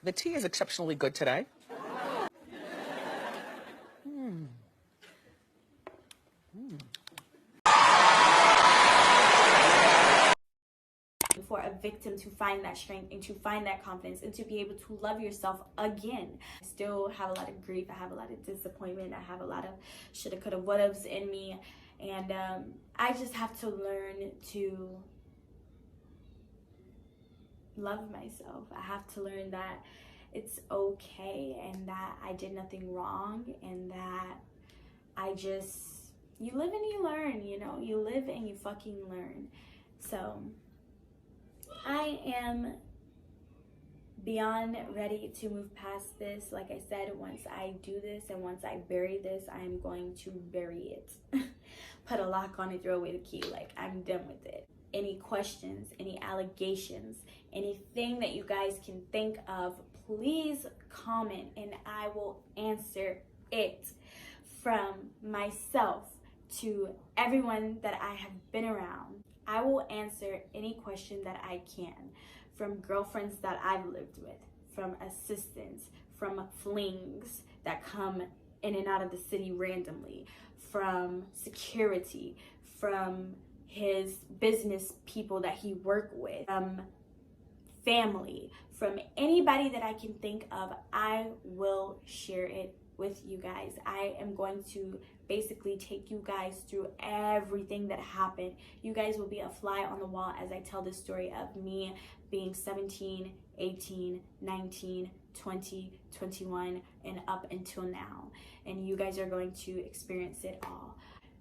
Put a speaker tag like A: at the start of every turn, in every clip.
A: The tea is exceptionally good today.
B: For a victim to find that strength and to find that confidence and to be able to love yourself again. I still have a lot of grief. I have a lot of disappointment. I have a lot of shoulda, coulda, wouldas in me. And I just have to learn to love myself. I have to learn that it's okay and that I did nothing wrong and that you live and you learn, you know? You live and you fucking learn. So I am beyond ready to move past this. Like I said, once I do this and once I bury this, I am going to bury it. Put a lock on it, throw away the key. Like, I'm done with it. Any questions, any allegations, anything that you guys can think of, please comment and I will answer it. From myself to everyone that I have been around, I will answer any question that I can. From girlfriends that I've lived with, from assistants, from flings that come in and out of the city randomly, from security, from his business people that he worked with, from family, from anybody that I can think of, I will share it with you guys. I am going to basically take you guys through everything that happened. You guys will be a fly on the wall as I tell the story of me being 17, 18, 19, 20, 21, and up until now. And you guys are going to experience it all.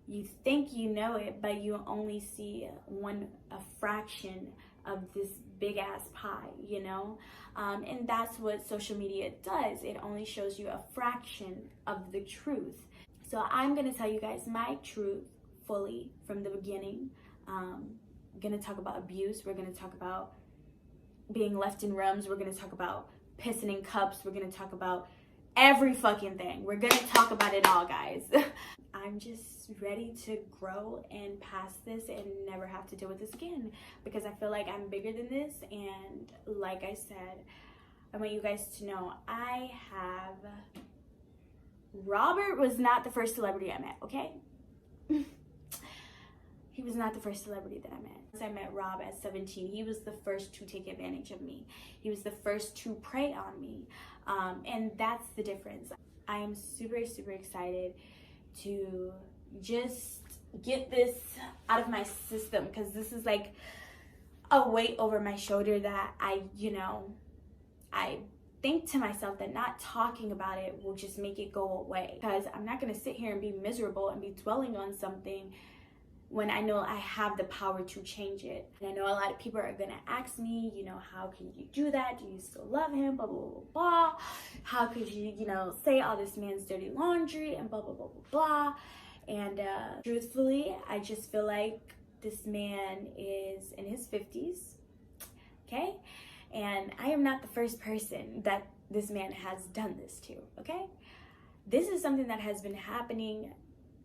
B: You think you know it, but you only see a fraction of this big ass pie, you know? And that's what social media does. It only shows you a fraction of the truth. So I'm gonna tell you guys my truth fully from the beginning. I'm gonna talk about abuse. We're gonna talk about being left in rooms. We're gonna talk about pissing in cups. We're gonna talk about every fucking thing. We're gonna talk about it all, guys. I'm just ready to grow and pass this and never have to deal with this again, because I feel like I'm bigger than this. And like I said, I want you guys to know Robert was not the first celebrity I met, okay? He was not the first celebrity that I met. Once I met Rob at 17, he was the first to take advantage of me. He was the first to prey on me. And that's the difference. I am super, super excited to just get this out of my system, because this is like a weight over my shoulder that I think to myself that not talking about it will just make it go away, because I'm not going to sit here and be miserable and be dwelling on something when I know I have the power to change it. And I know a lot of people are going to ask me, you know, how can you do that? Do you still love him? Blah, blah, blah, blah. How could you, say all this man's dirty laundry and blah, blah, blah, blah, blah. And truthfully, I just feel like this man is in his 50s, okay? And I am not the first person that this man has done this to, okay? This is something that has been happening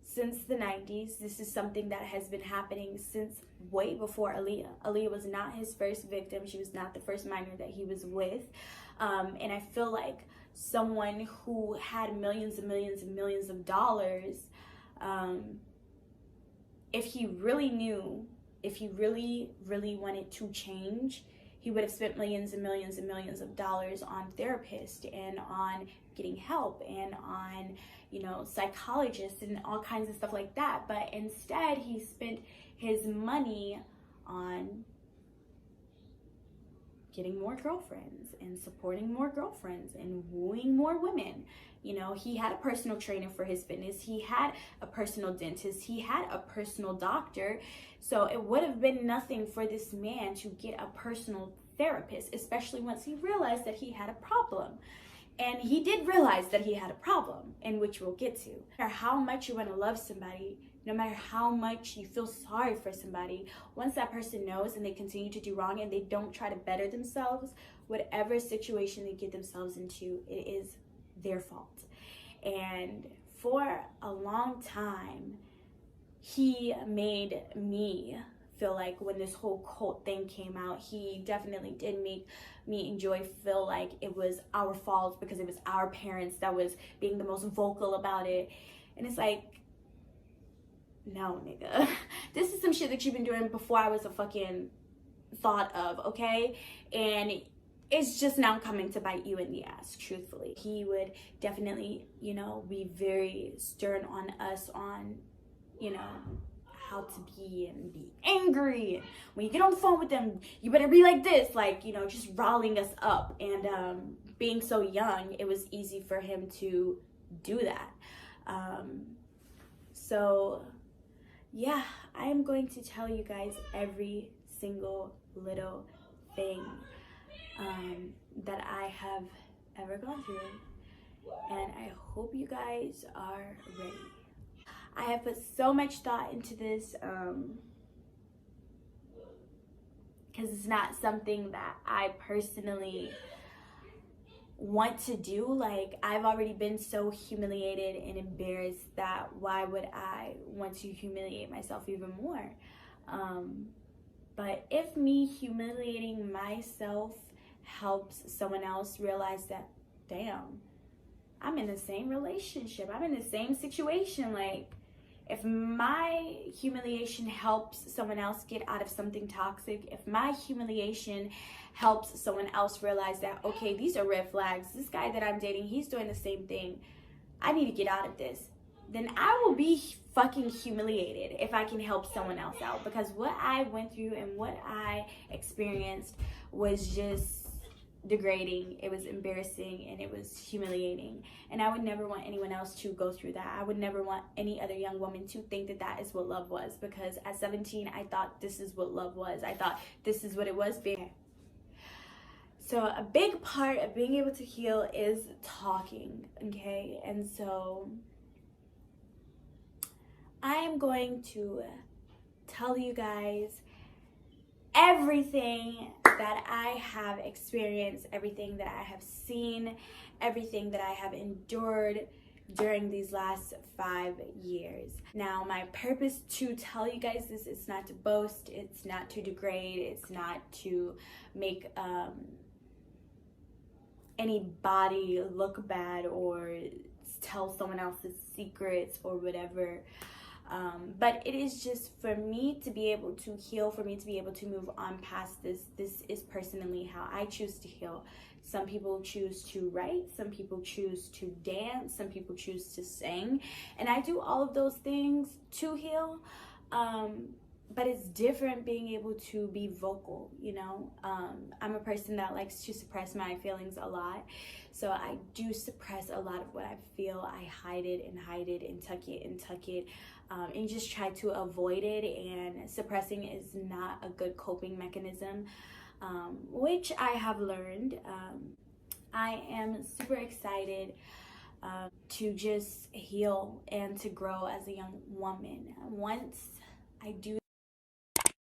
B: since the 90s. This is something that has been happening since way before Aaliyah. Aaliyah was not his first victim. She was not the first minor that he was with. And I feel like someone who had millions and millions and millions of dollars, if he really knew, if he really, really wanted to change, he would have spent millions and millions and millions of dollars on therapists and on getting help and on, psychologists and all kinds of stuff like that. But instead, he spent his money on getting more girlfriends and supporting more girlfriends and wooing more women. He had a personal trainer for his fitness. He had a personal dentist. He had a personal doctor. So it would have been nothing for this man to get a personal therapist, especially once he realized that he had a problem. And he did realize that he had a problem, in which we'll get to. No matter how much you want to love somebody, no matter how much you feel sorry for somebody, once that person knows and they continue to do wrong and they don't try to better themselves, whatever situation they get themselves into, it is their fault. And for a long time, he made me feel like when this whole cult thing came out, he definitely did make me and Joy feel like it was our fault because it was our parents that was being the most vocal about it. And it's like, no, nigga. This is some shit that you've been doing before I was a fucking thought of, okay? And it's just now coming to bite you in the ass, truthfully. He would definitely, you know, be very stern on us on, you know, how to be and be angry. And when you get on the phone with them, you better be like this, like, you know, just riling us up. And being so young, it was easy for him to do that. So yeah, I am going to tell you guys every single little thing that I have ever gone through, and I hope you guys are ready. I have put so much thought into this because it's not something that I personally want to do. Like, I've already been so humiliated and embarrassed that why would I want to humiliate myself even more? But if me humiliating myself helps someone else realize that, damn, I'm in the same relationship, I'm in the same situation, like, if my humiliation helps someone else get out of something toxic, if my humiliation helps someone else realize that, okay, these are red flags, this guy that I'm dating, he's doing the same thing, I need to get out of this, then I will be fucking humiliated if I can help someone else out. Because what I went through and what I experienced was just degrading, it was embarrassing, and it was humiliating. And I would never want anyone else to go through that. I would never want any other young woman to think that that is what love was, because at 17 I thought this is what love was. I thought this is what it was being. So a big part of being able to heal is talking, okay? And so I am going to tell you guys everything that I have experienced, everything that I have seen, everything that I have endured during these last 5 years. Now, my purpose to tell you guys this is not to boast, it's not to degrade, it's not to make anybody look bad or tell someone else's secrets or whatever. But it is just for me to be able to heal, for me to be able to move on past this. This is personally how I choose to heal. Some people choose to write, some people choose to dance, some people choose to sing, and I do all of those things to heal. But it's different being able to be vocal, you know. I'm a person that likes to suppress my feelings a lot. So I do suppress a lot of what I feel. I hide it and tuck it, and just try to avoid it. And suppressing is not a good coping mechanism, which I have learned. I am super excited to just heal and to grow as a young woman. Once I do